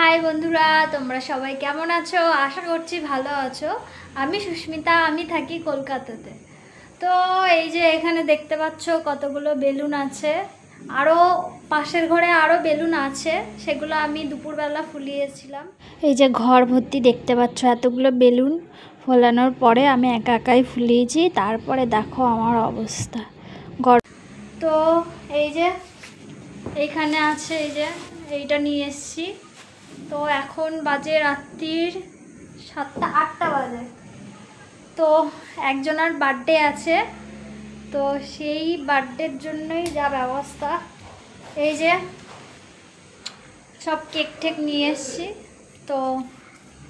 High বন্ধুরা, তোমরা সবাই কেমন আছো? আশা করছি ভালো আছো। আমি সুস্মিতা, আমি থাকি কলকাতাতে। তো এই যে এখানে দেখতে পাচ্ছ কতগুলো বেলুন আছে, আরও পাশের ঘরে আরও বেলুন আছে, সেগুলো আমি দুপুরবেলা ফুলিয়েছিলাম। এই যে ঘর ভর্তি দেখতে পাচ্ছ এতগুলো বেলুন ফোলানোর পরে আমি একা একাই ফুলিয়েছি। তারপরে দেখো আমার অবস্থা। তো এই যে এইখানে আছে, এই যে এইটা নিয়ে এসছি। তো এখন বাজে রাত্রির 7টা-8টা বাজে। তো একজনের বার্থডে আছে, তো সেই বার্থডের জন্যই যা ব্যবস্থা, এই যে সব কেক টেক নিয়ে এসছি। তো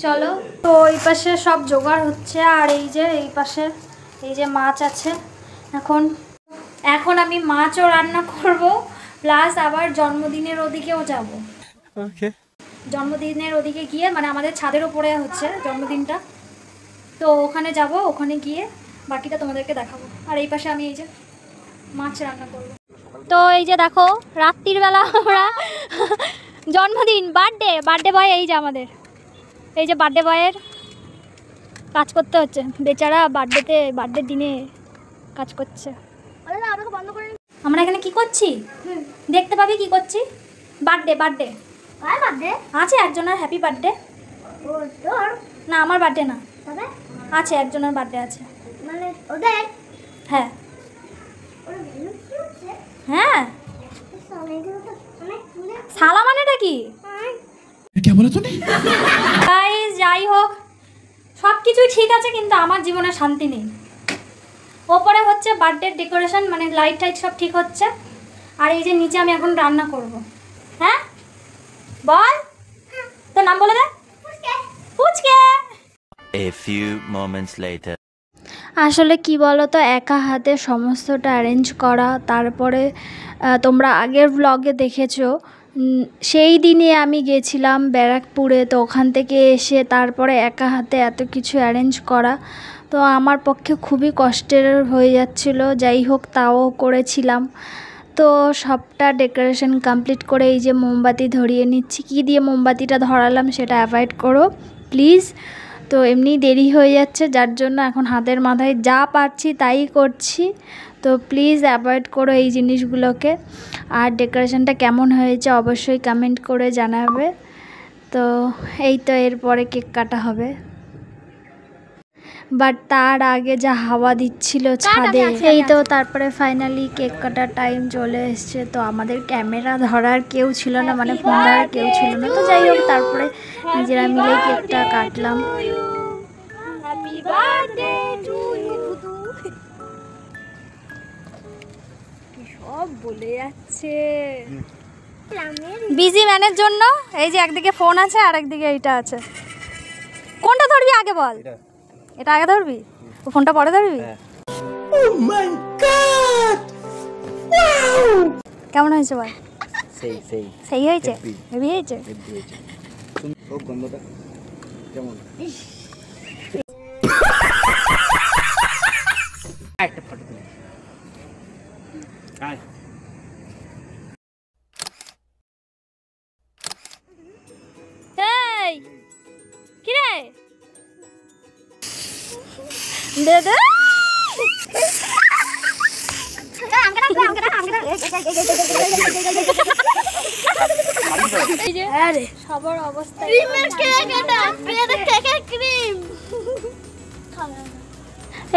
চলো, তো এই পাশে সব জোগাড় হচ্ছে, আর এই যে এই পাশে এই যে মাছ আছে। এখন আমি মাছও রান্না করব, প্লাস আবার জন্মদিনের ওদিকেও যাব। ওকে, জন্মদিনের ওদিকে গিয়ে মানে আমাদের ছাদের ওপরে হচ্ছে জন্মদিনটা, তো ওখানে যাব, ওখানে গিয়ে বাকিটা তোমাদেরকে দেখাবো। আর এই পাশে আমি এই যে মাছ রান্না করব। তো এই যে দেখো রাত্রির বেলা আমরা জন্মদিন বার্থডে বয়, এই যে আমাদের এই যে বার্থডে বয়ের কাজ করতে হচ্ছে, বেচারা বার্থডে দিনে কাজ করছে। আমরা এখানে কি করছি দেখতে পাবি, কি করছি। বার্থডে আছে একজনের, হ্যাপি বার্থডে। না, আমার বার্থডে না, আছে একজনের বার্থডে আছে। মানে ওদের? হ্যাঁ হ্যাঁ। শালা মানেটা কি? যাই হোক, সব কিছুই ঠিক আছে, কিন্তু আমার জীবনে শান্তি নেই। ওপরে হচ্ছে বার্থডে ডেকোরেশন, মানে লাইট টাইট সব ঠিক হচ্ছে, আর এই যে নিচে আমি এখন রান্না করব। হ্যাঁ বল, তোর নাম বলে দে। পুচকে। A few moments later. আসলে কি বলো তো, একা হাতে সমস্তটা অ্যারেঞ্জ করা, তারপরে তোমরা আগের ব্লগে দেখেছো সেই দিনে আমি গেছিলাম ব্যারাকপুরে, তো ওখান থেকে এসে তারপরে একা হাতে এত কিছু অ্যারেঞ্জ করা, তো আমার পক্ষে খুবই কষ্টের হয়ে যাচ্ছিলো। যাই হোক, তাও করেছিলাম। তো সবটা ডেকোরেশন কমপ্লিট করে এই যে মোমবাতি ধরিয়ে নিচ্ছি। কী দিয়ে মোমবাতিটা ধরালাম সেটা অ্যাভয়েড করো প্লিজ। তো এমনি দেরি হয়ে যাচ্ছে, যার জন্য এখন হাতের মাথায় যা পারছি তাই করছি। তো প্লিজ অ্যাভয়েড করো এই জিনিসগুলোকে। আর ডেকোরেশনটা কেমন হয়েছে অবশ্যই কমেন্ট করে জানাবে। তো এই তো এরপরে কেক কাটা হবে, বাট তার আগে যা হাওয়া দিচ্ছিল ছাদে। এই তো তারপরে ফাইনালি কেক কাটার টাইম চলে এসছে। তো আমাদের ক্যামেরা ধরার কেউ ছিল না, মানে ফোন ধরার কেউ ছিল না। তো যাই হোক, তারপরে নিজেরা মিলে কেকটা কাটলাম। সব বলে যাচ্ছে বিজি ম্যানের জন্য। এই যে একদিকে ফোন আছে আর একদিকে এইটা আছে। কোনটা ধরবি আগে বল? এটা আগে ধরবি, ফোনটা পরে ধরবি। Oh my God! Wow! কেমন হয়েছে বল? সেই হয়েছে, হেভি হয়েছে। খুব গন্ধটা কেমন? একটা ফটো তুলে আয়। এই কি রে দে দে। সবার অবস্থা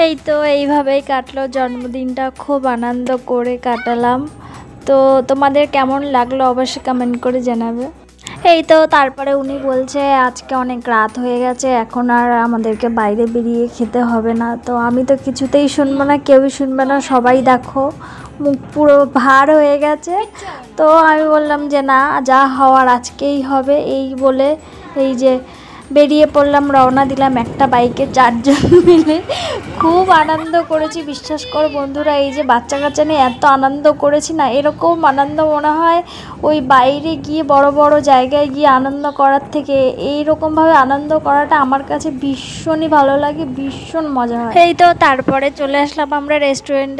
এই তো এইভাবেই কাটলো জন্মদিনটা, খুব আনন্দ করে কাটালাম। তো তোমাদের কেমন লাগলো অবশ্যই কমেন্ট করে জানাবে। এই তো তারপরে উনি বলছে আজকে অনেক রাত হয়ে গেছে, এখন আর আমাদেরকে বাইরে বেরিয়ে খেতে হবে না। তো আমি তো কিছুতেই শুনবো না, কেউই শুনবে না, সবাই দেখো মুখ পুরো ভার হয়ে গেছে। তো আমি বললাম যে না, যা হওয়ার আজকেই হবে। এই বলে এই যে বেরিয়ে পড়লাম, রওনা দিলাম একটা বাইকে 4 জন মিলে। খুব আনন্দ করেছি, বিশ্বাস করো বন্ধুরা। এই যে বাচ্চা কাচ্চা নিয়ে এত আনন্দ করেছি না, এরকম আনন্দ মনে হয় ওই বাইরে গিয়ে বড় বড় জায়গায় গিয়ে আনন্দ করার থেকে এইরকমভাবে আনন্দ করাটা আমার কাছে ভীষণই ভালো লাগে, ভীষণ মজা হয়। এই তো তারপরে চলে আসলাম আমরা রেস্টুরেন্ট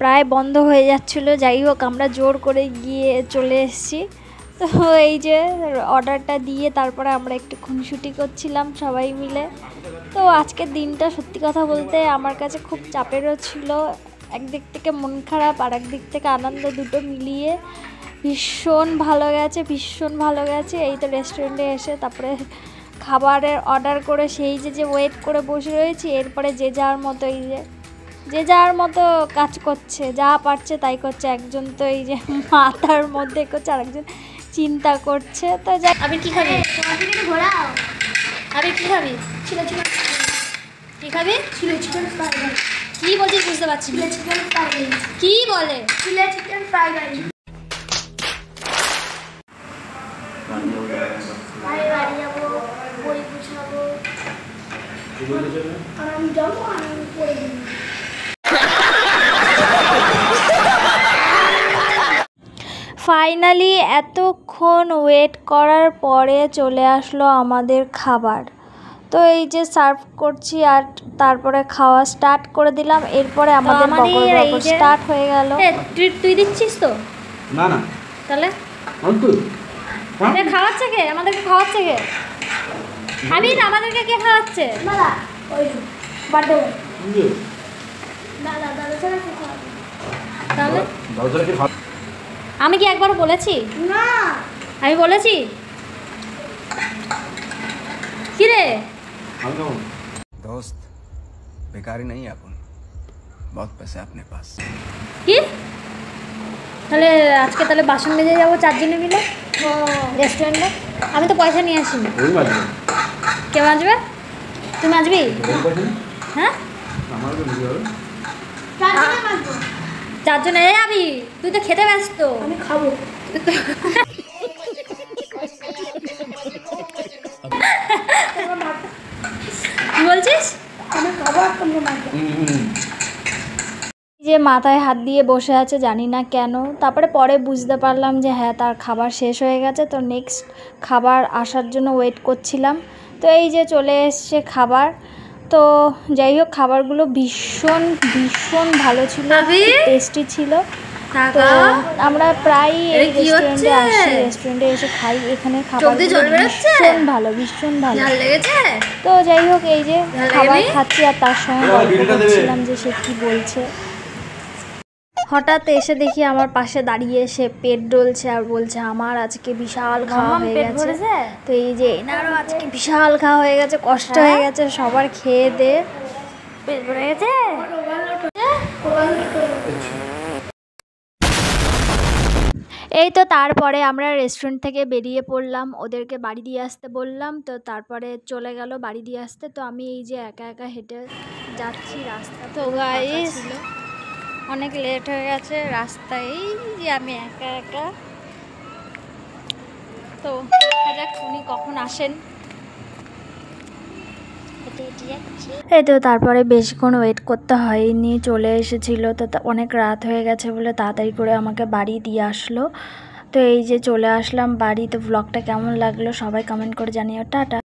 প্রায় বন্ধ হয়ে যাচ্ছিলো। যাই হোক, আমরা জোর করে গিয়ে চলে এসেছি। তো এই যে অর্ডারটা দিয়ে তারপরে আমরা একটু খুনসুটি করছিলাম সবাই মিলে। তো আজকের দিনটা সত্যি কথা বলতে আমার কাছে খুব চাপেরও ছিল, একদিক থেকে মন খারাপ আর একদিক থেকে আনন্দ, দুটো মিলিয়ে ভীষণ ভালো গেছে, ভীষণ ভালো গেছে। এই তো রেস্টুরেন্টে এসে তারপরে খাবারের অর্ডার করে সেই যে ওয়েট করে বসে রয়েছি, এরপরে যে যার মতো এই যে যার মতো কাজ করছে, যা পারছে তাই করছে। একজন তো এই যে মাথার মধ্যে করছে, আরেকজন চিন্তা করছে। তো যাই, আমি কি খাবি? আমি কি খাবি? কি খাবি? কি বলছিস বুঝতে পারছি না। কি বলে? Chicken fried rice. বাড়ি যাবো, বই গুছাবো, আর আমি যাবো আর আমি পড়ে দিই। ফাইনালি এতক্ষণ ওয়েট করার পরে চলে আসলো আমাদের খাবার। তো এই যে সার্ভ করছি আর তারপরে খাওয়া স্টার্ট করে দিলাম। এরপরে আমাদের বকর স্টার্ট হয়ে গেল। তুই দিচ্ছিস তো? না না, তাহলে খাওয়াচ্ছে কে? আমাদেরকে খাওয়াচ্ছে কে? আমি আমাদেরকে কে খাওয়াচ্ছে? তাহলে আমি কি একবার বলেছি? না, আমি বলেছি কি রে? दोस्त बेकारी नहीं है अपन, बहुत पैसे अपने पास। কি তাহলে আজকে তাহলে বাসন মেজে যাবো 4 জনে মিলে রেস্টুরেন্টে? আমি তো পয়সা নিয়ে আসিনি। কে মাজবে? তুই মাজবি? হ্যাঁ, 4 জনে যাবি? তুই তো খেতে ব্যস্ত। আমি খাবো। কি বলছিস? যে মাথায় হাত দিয়ে বসে আছে, জানি না কেন। তারপরে পরে বুঝতে পারলাম যে হ্যাঁ, তার খাবার শেষ হয়ে গেছে। তো নেক্সট খাবার আসার জন্য ওয়েট করছিলাম। তো এই যে চলে এসছে খাবার। তো যাই হোক, খাবারগুলো ভীষণ ভীষণ ভালো ছিল, টেস্টি ছিল। তো আমরা প্রায় এই রেস্টুরেন্টে আসি, রেস্টুরেন্টে এসে খাই। এখানে খাবার ভীষণ ভালো, ভীষণ ভালো। তো যাই হোক, এই যে খাবার খাচ্ছি আর তার সঙ্গে গল্প করছিলাম যে সে কি বলছে। হঠাৎ এসে দেখি আমার পাশে দাঁড়িয়ে সে পেট ডলছে আর বলছে আমার আজকে বিশাল খাওয়া হয়ে গেছে। তো এই যে এনারও আজকে বিশাল খাওয়া হয়ে গেছে, কষ্ট হয়ে গেছে সবার খেয়ে দে, পেট ভরে গেছে। এই তো তারপরে আমরা রেস্টুরেন্ট থেকে বেরিয়ে পড়লাম, ওদেরকে বাড়ি দিয়ে আসতে বললাম। তো তারপরে চলে গেল বাড়ি দিয়ে আসতে। তো আমি এই যে একা একা হেঁটে যাচ্ছি, রাস্তা তো গাইস অনেক লেট হয়ে গেছে রাস্তায়, এই যে আমি একা একা। তো দেখা যাক উনি কখন আসেন। এই তো তারপরে বেশিক্ষণ ওয়েট করতে হয়নি, চলে এসেছিলো। তো অনেক রাত হয়ে গেছে বলে তাড়াতাড়ি করে আমাকে বাড়ি দিয়ে আসলো। তো এই যে চলে আসলাম বাড়ি। তো ব্লগটা কেমন লাগলো সবাই কমেন্ট করে জানিও। টাটা।